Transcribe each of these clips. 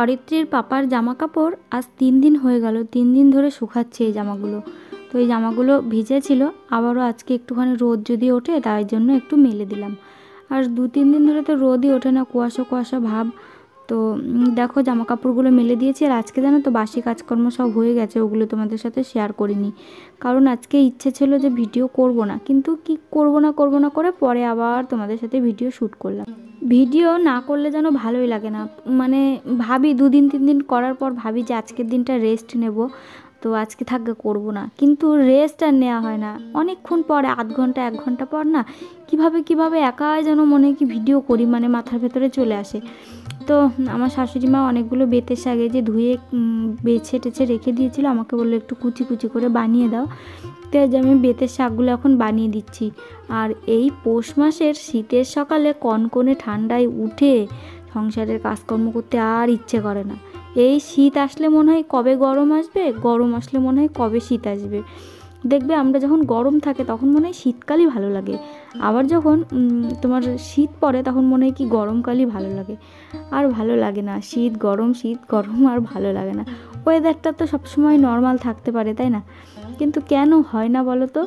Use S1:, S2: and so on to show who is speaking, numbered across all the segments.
S1: অরিত্রীর পাপার জামা কাপড় আজ 3 দিন হয়ে গেল, 3 দিন ধরে শুকাচ্ছে এই জামাগুলো। তো এই জামাগুলো ভিজে ছিল, আবারও আজকে একটুখানি রোদ যদি ওঠে তাই জন্য একটু মেলে দিলাম। আর 2-3 দিন ধরে তো রোদই ওঠে না, কুয়াশা কুয়াশা ভাব। তো দেখো জামা কাপড়গুলো মেলে দিয়েছি। আর আজকে জানো তো বাসি কাজকর্ম সব হয়ে গেছে, ওগুলো তোমাদের সাথে শেয়ার করিনি, কারণ আজকে ইচ্ছে ছিল যে ভিডিও করব না, কিন্তু কি করব না করে পরে আবার তোমাদের সাথে ভিডিও শ্যুট করলাম। ভিডিও না করলে যেন ভালোই লাগে না, মানে ভাবি 2-3 দিন করার পর ভাবি যে আজকের দিনটা রেস্ট নেব, তো আজকে থাকবে করব না, কিন্তু রেস্ট আর নেওয়া হয় না। অনেকক্ষণ পরে আধ ঘন্টা 1 ঘন্টা পর না কিভাবে একাই যেন মনে কি ভিডিও করি, মানে মাথার ভেতরে চলে আসে। তো আমার শাশুড়ি মা অনেকগুলো বেতের শাকে যে ধুয়ে বেছে টেছে রেখে দিয়েছিল, আমাকে বললো একটু কুচি কুচি করে বানিয়ে দাও। তো যে আমি বেতের শাকগুলো এখন বানিয়ে দিচ্ছি। আর এই পৌষ মাসের শীতের সকালে কনকনে ঠান্ডায় উঠে সংসারের কাজকর্ম করতে আর ইচ্ছে করে না। এই শীত আসলে মনে হয় কবে গরম আসবে, গরম আসলে মনে হয় কবে শীত আসবে। দেখবে আমরা যখন গরম থাকে তখন মনে হয় শীতকালই ভালো লাগে, আবার যখন তোমার শীত পড়ে তখন মনে হয় কি গরমকালই ভালো লাগে। আর ভালো লাগে না, শীত গরম আর ভালো লাগে না। ওয়েদারটা তো সবসময় নর্মাল থাকতে পারে, তাই না? কিন্তু কেন হয় না বলো তো?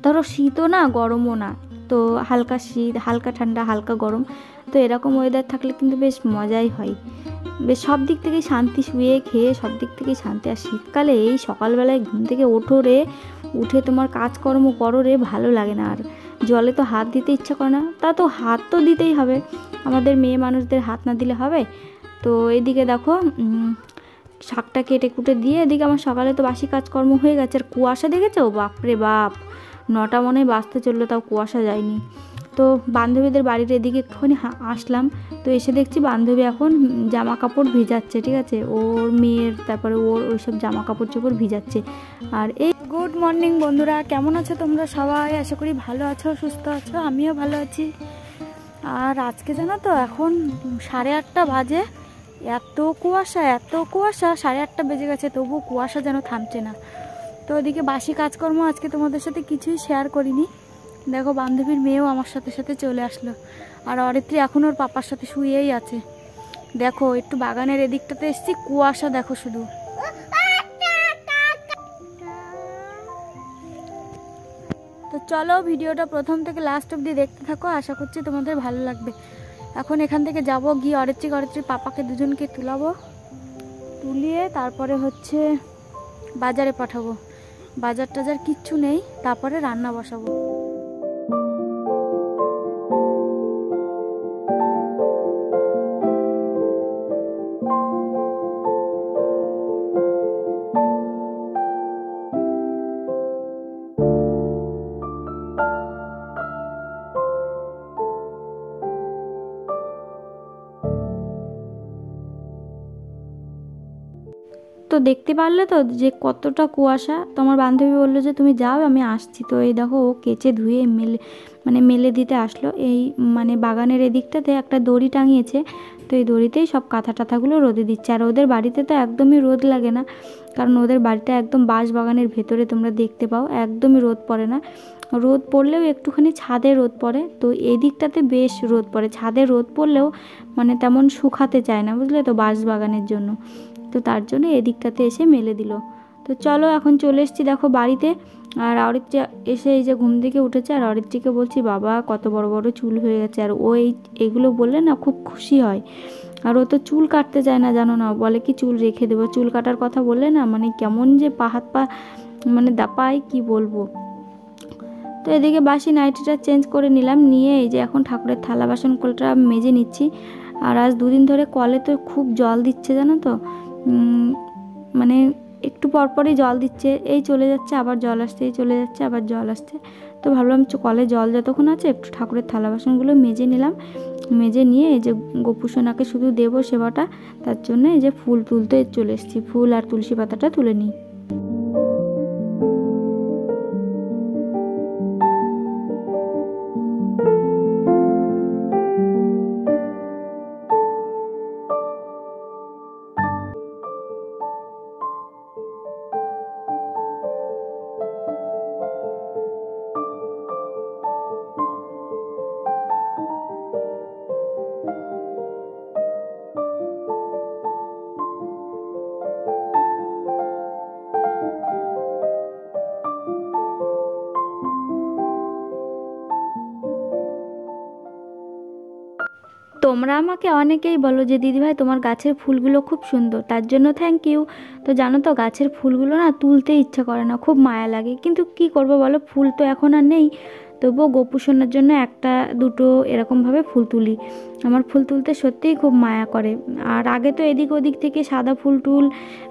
S1: ধরো শীতও না গরমও না, তো হালকা শীত হালকা ঠান্ডা হালকা গরম, তো এরকম ওয়েদার থাকলে কিন্তু বেশ মজাই হয়, বেশ সব দিক থেকেই শান্তি, শুয়ে খেয়ে সব দিক থেকেই শান্তি। আর শীতকালে এই সকালবেলায় ঘুম থেকে ওঠো রে, উঠে তোমার কাজকর্ম করো রে, ভালো লাগে না। আর জলে তো হাত দিতে ইচ্ছা করে না, তা তো হাত তো দিতেই হবে, আমাদের মেয়ে মানুষদের হাত না দিলে হবে? তো এদিকে দেখো শাকটা কেটে কুটে দিয়ে এদিকে আমার সকালে তো বাসি কাজকর্ম হয়ে গেছে। আর কুয়াশা দেখেছো, বাপরে বাপ, 9টা মনে হয় বাজতে চললো তাও কুয়াশা যায়নি। তো বান্ধবীদের বাড়ির এদিকে একটুখানি আসলাম, তো এসে দেখছি বান্ধবী এখন জামা কাপড় ভিজাচ্ছে, ঠিক আছে, ওর মেয়ের, তারপরে ওর ওইসব জামা কাপড় চোপড় ভিজাচ্ছে। আর এই গুড মর্নিং বন্ধুরা, কেমন আছো তোমরা সবাই? আশা করি ভালো আছো, সুস্থ আছো, আমিও ভালো আছি। আর আজকে জানো তো এখন 8:30 বাজে, এত কুয়াশা, 8:30 বেজে গেছে তবু কুয়াশা যেন থামছে না। তো ওদিকে বাসি কাজকর্ম আজকে তোমাদের সাথে কিছুই শেয়ার করিনি। দেখো বান্ধবীর মেয়েও আমার সাথে সাথে চলে আসলো, আর অরিত্রী এখন ওর পাপার সাথে শুয়েই আছে। দেখো একটু বাগানের এদিকটাতে এসেছি, কুয়াশা দেখো শুধু। তো চলো ভিডিওটা প্রথম থেকে লাস্ট অবধি দেখতে থাকো, আশা করছি তোমাদের ভালো লাগবে। এখন এখান থেকে যাব, গিয়ে অরিত্রীর পাপাকে দুজনকে তুলিয়ে তারপরে হচ্ছে বাজারে পাঠাবো। বাজার টাজার কিচ্ছু নেই, তারপরে রান্না বসাবো। তো দেখতে পারলে তো যে কতটা কুয়াশা। তোমার বান্ধবী বললো যে তুমি যাও আমি আসছি। তো এই দেখো ও কেচে ধুয়ে মেলে দিতে আসলো। এই মানে বাগানের এদিকটাতে একটা দড়ি টাঙিয়েছে, তো এই দড়িতেই সব কাঁথা টাথাগুলো রোদে দিচ্ছে। আর ওদের বাড়িতে তো একদমই রোদ লাগে না, কারণ ওদের বাড়িটা একদম বাঁশ বাগানের ভেতরে, তোমরা দেখতে পাও একদমই রোদ পড়ে না। রোদ পড়লেও একটুখানি ছাদে রোদ পড়ে, তো এদিকটাতে বেশ রোদ পড়ে। ছাদে রোদ পড়লেও মানে তেমন শুকাতে চায় না, বুঝলে তো, বাঁশ বাগানের জন্য। তো তার জন্য এদিকটাতে এসে মেলে দিল। তো চলো এখন চলে এসেছি দেখো বাড়িতে। আর অরিত্রী এসে এই যে ঘুম থেকে উঠেছে, আর অরিত্রীকে বলছি বাবা কত বড় বড় চুল হয়ে গেছে। আর ও এইগুলো বললে না খুব খুশি হয়। আর ও তো চুল কাটতে চায় না, জানো না, বলে কি চুল রেখে দেবো। চুল কাটার কথা বললে না মানে কেমন যে হাত পা মানে দাপায় কি বলবো। তো এদিকে বাসি নাইটিটা চেঞ্জ করে নিলাম, নিয়ে এই যে এখন ঠাকুরের থালা বাসন কলটা মেজে নিচ্ছি। আর আজ 2 দিন ধরে কলে তো খুব জল দিচ্ছে, জানো তো, মানে একটু পরপরই জল দিচ্ছে, এই চলে যাচ্ছে আবার জল আসছে, এই চলে যাচ্ছে আবার জল আসছে। তো ভাবলাম কলে জল যতক্ষণ আছে একটু ঠাকুরের থালা বাসনগুলো মেজে নিলাম। মেজে নিয়ে এই যে গোপুসোনাকে শুধু দেবো সেবাটা, তার জন্য এই যে ফুল তুলতে চলে এসেছি, ফুল আর তুলসী পাতাটা তুলে নিই। তোমরা আমাকে অনেকেই বলো যে দিদিভাই তোমার গাছের ফুলগুলো খুব সুন্দর, তার জন্য থ্যাংক ইউ। তো জানো তো গাছের ফুলগুলো না তুলতে ইচ্ছা করে না, খুব মায়া লাগে, কিন্তু কি করব বলো, ফুল তো এখন আর নেই। তবুও গোপু সোনার জন্য একটা দুটো এরকমভাবে ফুল তুলি। আমার ফুল তুলতে সত্যিই খুব মায়া করে। আর আগে তো এদিক ওদিক থেকে সাদা ফুল টুল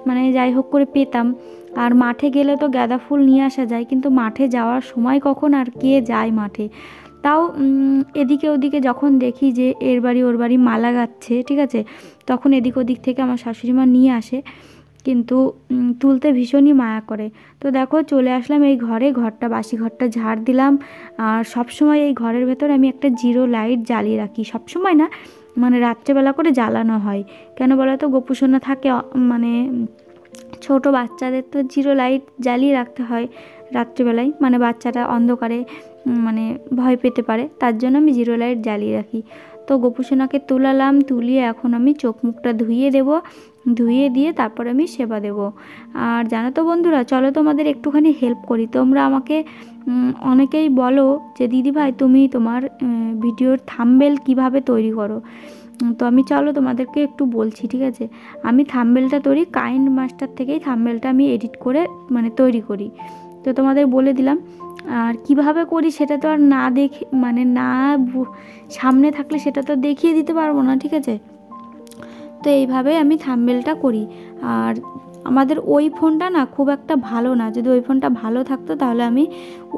S1: মানে যাই হোক করে পেতাম। আর মাঠে গেলে তো গাঁদা ফুল নিয়ে আসা যায়, কিন্তু মাঠে যাওয়ার সময় কখন আর কে যায় মাঠে। তাও এদিকে ওদিকে যখন দেখি যে এর বাড়ি ওর বাড়ি মালা গাচ্ছে, ঠিক আছে, তখন এদিক ওদিক থেকে আমার শাশুড়ি মা নিয়ে আসে, কিন্তু তুলতে ভীষণই মায়া করে। তো দেখো চলে আসলাম এই ঘরে, ঘরটা বাসি ঘরটা ঝাড় দিলাম। আর সব সময় এই ঘরের ভেতর আমি একটা জিরো লাইট জ্বালিয়ে রাখি, সব সময় না, মানে রাত্রেবেলা করে জ্বালানো হয়। কেন বলো তো, গোপুসোনা থাকে, মানে ছোট বাচ্চাদের তো জিরো লাইট জ্বালিয়ে রাখতে হয় রাত্রিবেলায়, মানে বাচ্চাটা অন্ধকারে মানে ভয় পেতে পারে, তার জন্য আমি জিরো লাইট জ্বালিয়ে রাখি। তো গোপুসোনাকে তুলালাম, তুলিয়ে এখন আমি চোখ মুখটা ধুইয়ে দেব, ধুইয়ে দিয়ে তারপর আমি সেবা দেব। আর জানো তো বন্ধুরা, চলো তোমাদের একটুখানি হেল্প করি। তোমরা আমাকে অনেকেই বলো যে দিদিভাই তুমি তোমার ভিডিওর থাম্বনেল কিভাবে তৈরি করো। তো আমি চলো তোমাদেরকে একটু বলছি, ঠিক আছে। আমি থাম্বনেলটা তৈরি কাইন্ড মাস্টার থেকেই থাম্বনেলটা আমি এডিট করে মানে তৈরি করি। তো তোমাদের বলে দিলাম। আর কিভাবে করি সেটা তো আর না দেখে মানে না সামনে থাকলে সেটা তো দেখিয়ে দিতে পারবো না, ঠিক আছে। তো এইভাবে আমি থাম্বনেলটা করি। আর আমাদের ওই ফোনটা না খুব একটা ভালো না, যদি ওই ফোনটা ভালো থাকতো তাহলে আমি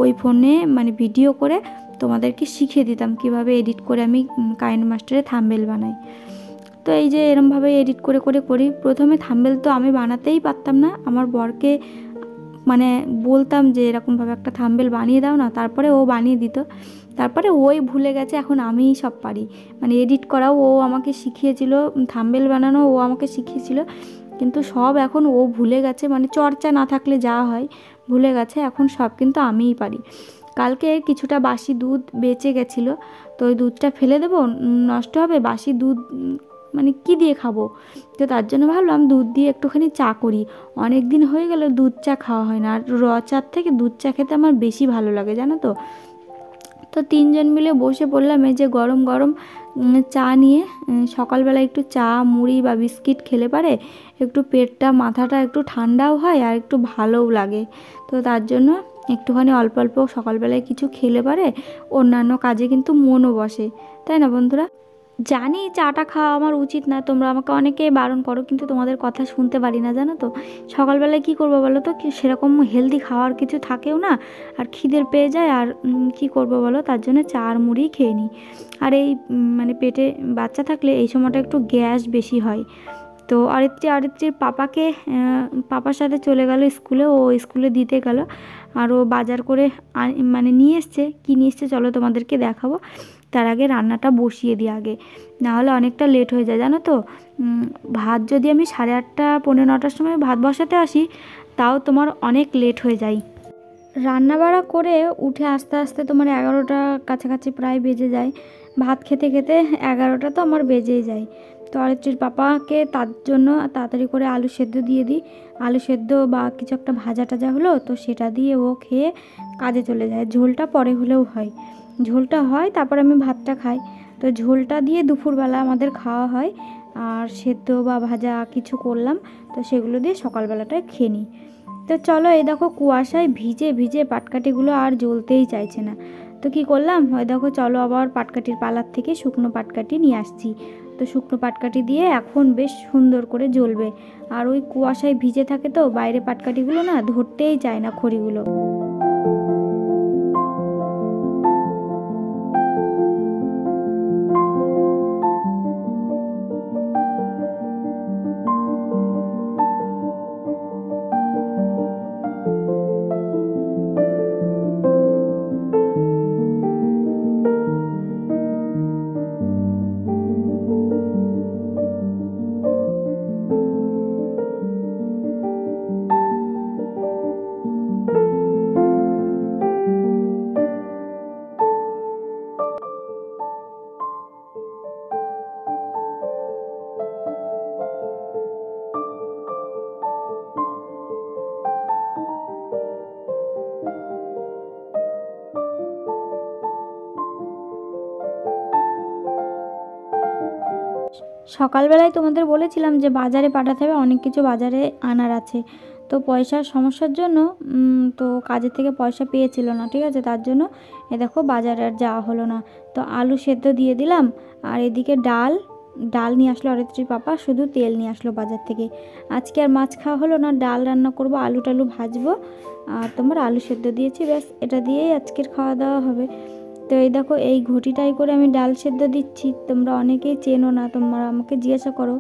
S1: ওই ফোনে মানে ভিডিও করে তোমাদেরকে শিখিয়ে দিতাম কিভাবে এডিট করে আমি কাইন্ড মাস্টারে থাম্বনেল বানাই। তো এই যে এরমভাবে এডিট করে করে করি। প্রথমে থাম্বনেল তো আমি বানাতেই পারতাম না, আমার বরকে মানে বলতাম যে এরকমভাবে একটা থাম্বনেল বানিয়ে দাও না, তারপরে ও বানিয়ে দিত। তারপরে ওই ভুলে গেছে, এখন আমিই সব পারি, মানে এডিট করাও ও আমাকে শিখিয়েছিল, থাম্বনেল বানানো ও আমাকে শিখিয়েছিল, কিন্তু সব এখন ও ভুলে গেছে, মানে চর্চা না থাকলে যা হয়, ভুলে গেছে, এখন সব কিন্তু আমিই পারি। কালকে কিছুটা বাসি দুধ বেঁচে গেছিলো, তো ওই দুধটা ফেলে দেবো, নষ্ট হবে, বাসি দুধ মানে কি দিয়ে খাবো। তো তার জন্য ভাবলাম দুধ দিয়ে একটুখানি চা করি, অনেক দিন হয়ে গেল দুধ চা খাওয়া হয় না, আর র চার থেকে দুধ চা খেতে আমার বেশি ভালো লাগে জানো তো। তো তিনজন মিলে বসে পড়লাম এই যে গরম গরম চা নিয়ে। সকালবেলা একটু চা মুড়ি বা বিস্কিট খেলে পারে একটু পেটটা মাথাটা একটু ঠান্ডাও হয় আর একটু ভালোও লাগে। তো তার জন্য একটুখানি অল্প অল্প সকালবেলায় কিছু খেলে পারে অন্যান্য কাজে কিন্তু মনও বসে, তাই না বন্ধুরা। জানি চাটা খাওয়া আমার উচিত না, তোমরা আমাকে অনেকেই বারণ করো, কিন্তু তোমাদের কথা শুনতে পারি না জানো তো। সকালবেলায় কী করবো বলো তো, সেরকম হেলদি খাওয়ার কিছু থাকেও না, আর খিদের পেয়ে যায়, আর কি করব বলো, তার জন্য চা আর মুড়ি খেয়ে নিই। আর এই মানে পেটে বাচ্চা থাকলে এই সময়টা একটু গ্যাস বেশি হয়। তো অরিত্রীর পাপাকে পাপার সাথে চলে গেল স্কুলে, ও স্কুলে দিতে গেল, আর ও বাজার করে মানে নিয়ে এসছে, কী নিয়ে এসছে চলো তোমাদেরকে দেখাবো। তার আগে রান্নাটা বসিয়ে দিই আগে, নাহলে অনেকটা লেট হয়ে যায় জানো তো। ভাত যদি আমি 8:30 পৌনে 9টার সময় ভাত বসাতে আসি, তাও তোমার অনেক লেট হয়ে যায়। রান্না বাড়া করে উঠে আস্তে আস্তে তোমার 11টা কাছাকাছি প্রায় বেজে যায়, ভাত খেতে খেতে 11টা তো আমার বেজেই যায়। তো অরিত্রীর পাপাকে তার জন্য তাড়াতাড়ি করে আলু সেদ্ধ দিয়ে দিই, আলু সেদ্ধ বা কিছু একটা ভাজা টাজা হলো তো সেটা দিয়ে ও খেয়ে কাজে চলে যায়। ঝোলটা পরে হলেও হয়, ঝোলটা হয় তারপর আমি ভাতটা খাই। তো ঝোলটা দিয়ে দুপুরবেলা আমাদের খাওয়া হয়, আর সেদ্ধ বা ভাজা কিছু করলাম তো সেগুলো দিয়ে সকালবেলাটায় খেয়ে নিই। তো চলো এই দেখো কুয়াশায় ভিজে ভিজে পাটকাঠিগুলো আর জ্বলতেই চাইছে না। তো কি করলাম, ওই দেখো চলো আবার পাটকাঠির পালার থেকে শুকনো পাটকাঠি নিয়ে আসছি। তো শুকনো পাটকাঠি দিয়ে এখন বেশ সুন্দর করে জ্বলবে। আর ওই কুয়াশায় ভিজে থাকে তো বাইরে পাটকাঠিগুলো না ধরতেই চায় না খড়িগুলো। সকালবেলায় তোমাদের বলেছিলাম যে বাজারে পাঠাতে হবে, অনেক কিছু বাজারে আনার আছে। তো পয়সার সমস্যার জন্য তো কাজের থেকে পয়সা পেয়েছিল না, ঠিক আছে, তার জন্য দেখো বাজারে আর যাওয়া হলো না। তো আলু সেদ্ধ দিয়ে দিলাম, আর এদিকে ডাল নিয়ে আসলো অরিত্রীর পাপা, শুধু তেল নিয়ে আসলো বাজার থেকে। আজকে আর মাছ খাওয়া হলো না, ডাল রান্না করব, আলু টালু ভাজবো, আর তোমার আলু সেদ্ধ দিয়েছি, ব্যাস এটা দিয়েই আজকের খাওয়া দাওয়া হবে। তো এই দেখো এই ঘটিটাই করে আমি ডাল সেদ্ধ দিচ্ছি। তোমরা অনেকেই চেনো না, তোমরা আমাকে জিজ্ঞাসা করো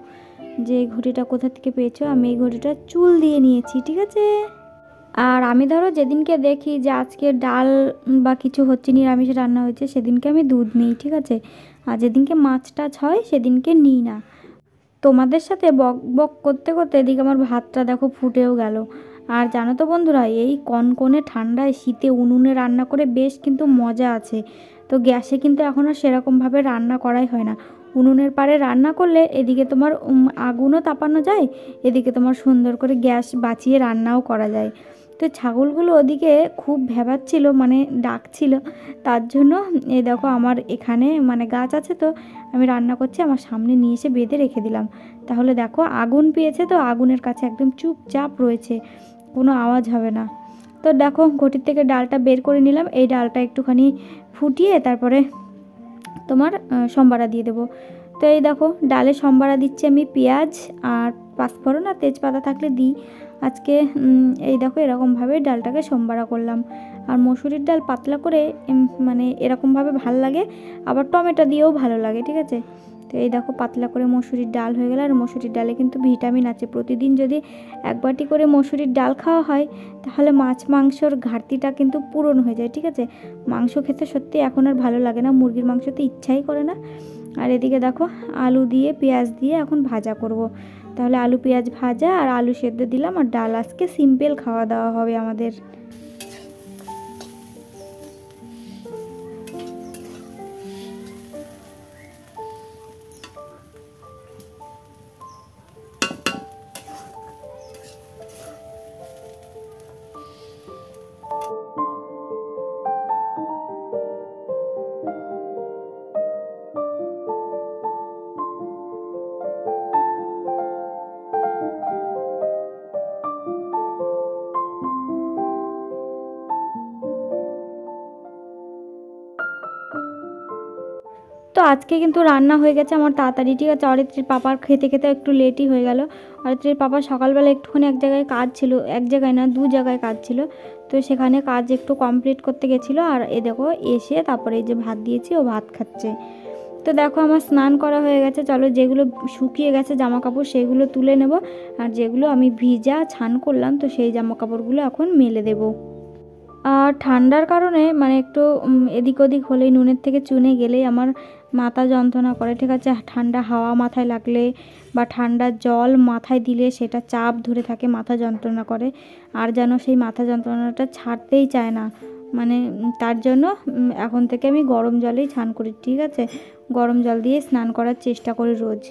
S1: যে এই ঘটিটা কোথা থেকে পেয়েছো। আমি এই ঘটিটা চুল দিয়ে নিয়েছি, ঠিক আছে। আর আমি ধরো যেদিনকে দেখি যে আজকে ডাল বা কিছু হচ্ছে, নিরামিষ রান্না হয়েছে, সেদিনকে আমি দুধ নিই, ঠিক আছে। আর যেদিনকে মাছ টাছ হয় সেদিনকে নিই না। তোমাদের সাথে বক বক করতে করতে এদিকে আমার ভাতটা দেখো ফুটেও গেল। আর জানো তো বন্ধুরা, এই কনকনে ঠান্ডায় শীতে উনুনে রান্না করে বেশ কিন্তু মজা আছে। তো গ্যাসে কিন্তু এখন আর সেরকমভাবে রান্না করাই হয় না। উনুনের পাড়ে রান্না করলে এদিকে তোমার আগুনও তাপানো যায়, এদিকে তোমার সুন্দর করে গ্যাস বাঁচিয়ে রান্নাও করা যায়। তো ছাগলগুলো ওদিকে খুব ভ্যাবাচ্ছিল, মানে ডাকছিল, তার জন্য এই দেখো আমার এখানে মানে গাছ আছে, তো আমি রান্না করছি, আমার সামনে নিয়ে এসে বেঁধে রেখে দিলাম। তাহলে দেখো আগুন পেয়েছে, তো আগুনের কাছে একদম চুপচাপ রয়েছে, কোনো আওয়াজ হবে না। তো দেখো ঘটির থেকে ডালটা বের করে নিলাম, এই ডালটা একটুখানি ফুটিয়ে তারপরে তোমার সম্বারা দিয়ে দেবো। তো এই দেখো ডালে সম্বারা দিচ্ছি আমি, পেঁয়াজ আর পাঁচফোড়ন আর তেজপাতা থাকলে দিই। আজকে এই দেখো এরকমভাবে ডালটাকে সম্বারা করলাম। আর মসুরির ডাল পাতলা করে মানে এরকমভাবে ভাল লাগে, আবার টমেটো দিয়েও ভালো লাগে, ঠিক আছে। তো এই দেখো পাতলা করে মসুরির ডাল হয়ে গেল। আর মসুরির ডালে কিন্তু ভিটামিন আছে, প্রতিদিন যদি এক বাটি করে মসুরির ডাল খাওয়া হয় তাহলে মাছ মাংসর ঘাটতিটা কিন্তু পূরণ হয়ে যায়, ঠিক আছে। মাংস খেতে সত্যি এখন আর ভালো লাগে না, মুরগির মাংসতে ইচ্ছাই করে না। আর এদিকে দেখো আলু দিয়ে পেঁয়াজ দিয়ে এখন ভাজা করব। তাহলে আলু পেঁয়াজ ভাজা আর আলু সেদ্ধ দিলাম, আর ডাল, আজকে সিম্পল খাওয়া দাওয়া হবে আমাদের। তো আজকে কিন্তু রান্না হয়ে গেছে আমার তাড়াতাড়ি, ঠিক আছে। অরিত্রীর পাপার খেতে খেতে একটু লেটই হয়ে গেল। অরিত্রীর পাপা সকালবেলা একটুখানি এক জায়গায় কাজ ছিল, এক জায়গায় না 2 জায়গায় কাজ ছিল, তো সেখানে কাজ একটু কমপ্লিট করতে গেছিলো। আর এ দেখো এসে তারপরে এই যে ভাত দিয়েছি, ও ভাত খাচ্ছে। তো দেখো আমার স্নান করা হয়ে গেছে, চলো যেগুলো শুকিয়ে গেছে জামা কাপড় সেগুলো তুলে নেব, আর যেগুলো আমি ভিজা ছান করলাম তো সেই জামা কাপড়গুলো এখন মেলে দেবো। আর ঠান্ডার কারণে মানে একটু এদিক ওদিক হলেই, নুনের থেকে চুনে গেলেই আমার মাথা যন্ত্রণা করে, ঠিক আছে। ঠান্ডা হাওয়া মাথায় লাগলে বা ঠান্ডা জল মাথায় দিলে সেটা চাপ ধরে থাকে, মাথা যন্ত্রণা করে। আর যেন সেই মাথা যন্ত্রণাটা ছাড়তেই চায় না, মানে তার জন্য এখন থেকে আমি গরম জলেই স্নান করি, ঠিক আছে। গরম জল দিয়ে স্নান করার চেষ্টা করি রোজ।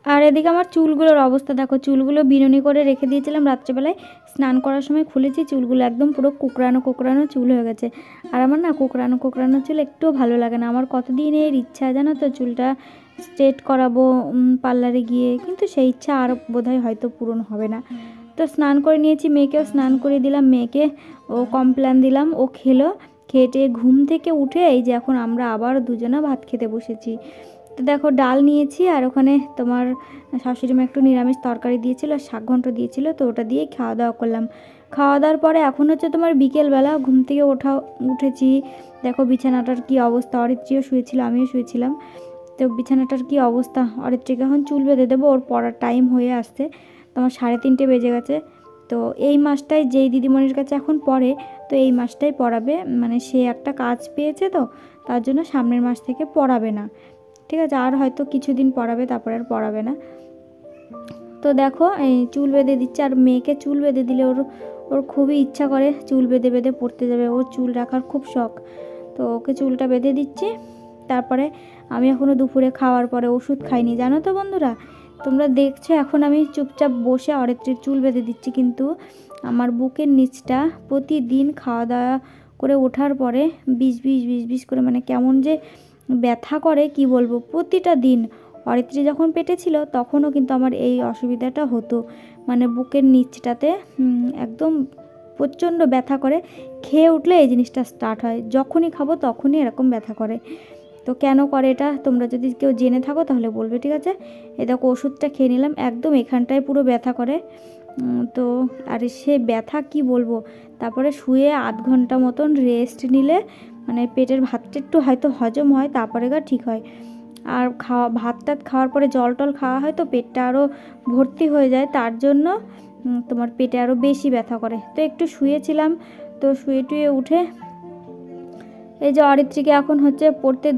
S1: আর এদিকে আমার চুলগুলোর অবস্থা দেখো, চুলগুলো বিনুনি করে রেখে দিয়েছিলাম রাত্রেবেলায়, স্নান করার সময় খুলেছি, চুলগুলো একদম পুরো কুকড়ানো কুকড়ানো চুল হয়ে গেছে। আর আমার না কুকড়ানো কুকড়ানো চুল একটুও ভালো লাগে না, আমার কতদিনের ইচ্ছা জানো তো চুলটা স্ট্রেট করাবো পার্লারে গিয়ে, কিন্তু সেই ইচ্ছা আর বোধহয় হয়তো পূরণ হবে না। তো স্নান করে নিয়েছি, মেয়েকেও স্নান করে দিলাম, মেয়েকে ও কমপ্ল্যান দিলাম, ও খেলো। খেটে ঘুম থেকে উঠে এই যে এখন আমরা আবার দুজনা ভাত খেতে বসেছি। তো দেখো ডাল নিয়েছি, আর ওখানে তোমার শাশুড়ি মা একটু নিরামিষ তরকারি দিয়েছিল, শাক ঘন্ট দিয়েছিল, তো ওটা দিয়ে খাওয়া দাওয়া করলাম। খাওয়া দাওয়ার পরে এখন হচ্ছে তোমার বিকেলবেলা, ঘুম থেকে উঠেছি। দেখো বিছানাটার কি অবস্থা, অরিত্রীও শুয়েছিল, আমিও শুয়েছিলাম। তো বিছানাটার কি অবস্থা, অরিত্রীকে এখন চুল বেঁধে দেবো, ওর পড়ার টাইম হয়ে আসছে, তোমার 3:30 বেজে গেছে। তো এই মাসটাই যেই দিদিমণির কাছে এখন পড়ে, তো এই মাসটাই পড়াবে, মানে সে একটা কাজ পেয়েছে, তো তার জন্য সামনের মাস থেকে পড়াবে না, ঠিক আছে। আর হয়তো কিছুদিন পড়াবে, তারপরে আর পড়াবে না। তো দেখো এই চুল বেঁধে দিচ্ছে, আর মেয়েকে চুল বেঁধে দিলে ওর ওর খুবই ইচ্ছা করে চুল বেঁধে বেঁধে পড়তে যাবে, ওর চুল রাখার খুব শখ। তো ওকে চুলটা বেঁধে দিচ্ছি। তারপরে আমি এখনও দুপুরে খাওয়ার পরে ওষুধ খাইনি, জানো তো বন্ধুরা। তোমরা দেখছো এখন আমি চুপচাপ বসে অরিত্রীর চুল বেঁধে দিচ্ছি, কিন্তু আমার বুকের নিচটা প্রতিদিন খাওয়া দাওয়া করে ওঠার পরে বিষ বিষ বিষ বিষ করে, মানে কেমন যে ব্যথা করে কি বলবো। প্রতিটা দিন অরিত্রী যখন পেটে ছিল তখনও কিন্তু আমার এই অসুবিধাটা হতো, মানে বুকের নিচটাতে একদম প্রচণ্ড ব্যথা করে। খেয়ে উঠলে এই জিনিসটা স্টার্ট হয়, যখনই খাবো তখনই এরকম ব্যথা করে। তো কেন করে এটা তোমরা যদি কেউ জেনে থাকো তাহলে বলবে, ঠিক আছে। এই দেখো ওষুধটা খেয়ে নিলাম, একদম এখানটায় পুরো ব্যথা করে। তো আর সে ব্যথা কি বলবো। তারপরে শুয়ে 8 ঘন্টা মতন রেস্ট নিলে মানে পেটের ভাতটা একটু হয়তো হজম হয়, তারপরে ঠিক হয়। আর ভাত টাত খাওয়ার পরে জল টল খাওয়া হয়, তো পেটটা আরও ভর্তি হয়ে যায়, তার জন্য তোমার পেটে আরও বেশি ব্যথা করে। তো একটু শুয়েছিলাম, তো শুয়ে টুয়ে উঠে এই যে অরিত্রীকে এখন হচ্ছে পড়তে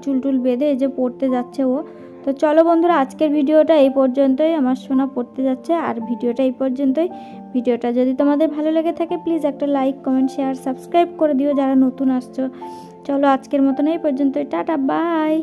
S1: চুল টুল বেঁধে এই যে পড়তে যাচ্ছে ও। তো চলো বন্ধুরা, আজকের ভিডিওটা এই পর্যন্তই, আমার সোনা পড়তে যাচ্ছে, আর ভিডিওটা এই পর্যন্তই। ভিডিওটা যদি তোমাদের ভালো লেগে থাকে প্লিজ একটা লাইক, কমেন্ট, শেয়ার, সাবস্ক্রাইব করে দিও যারা নতুন আসছো। চলো আজকের মতন এই পর্যন্তই, টাটা বাই।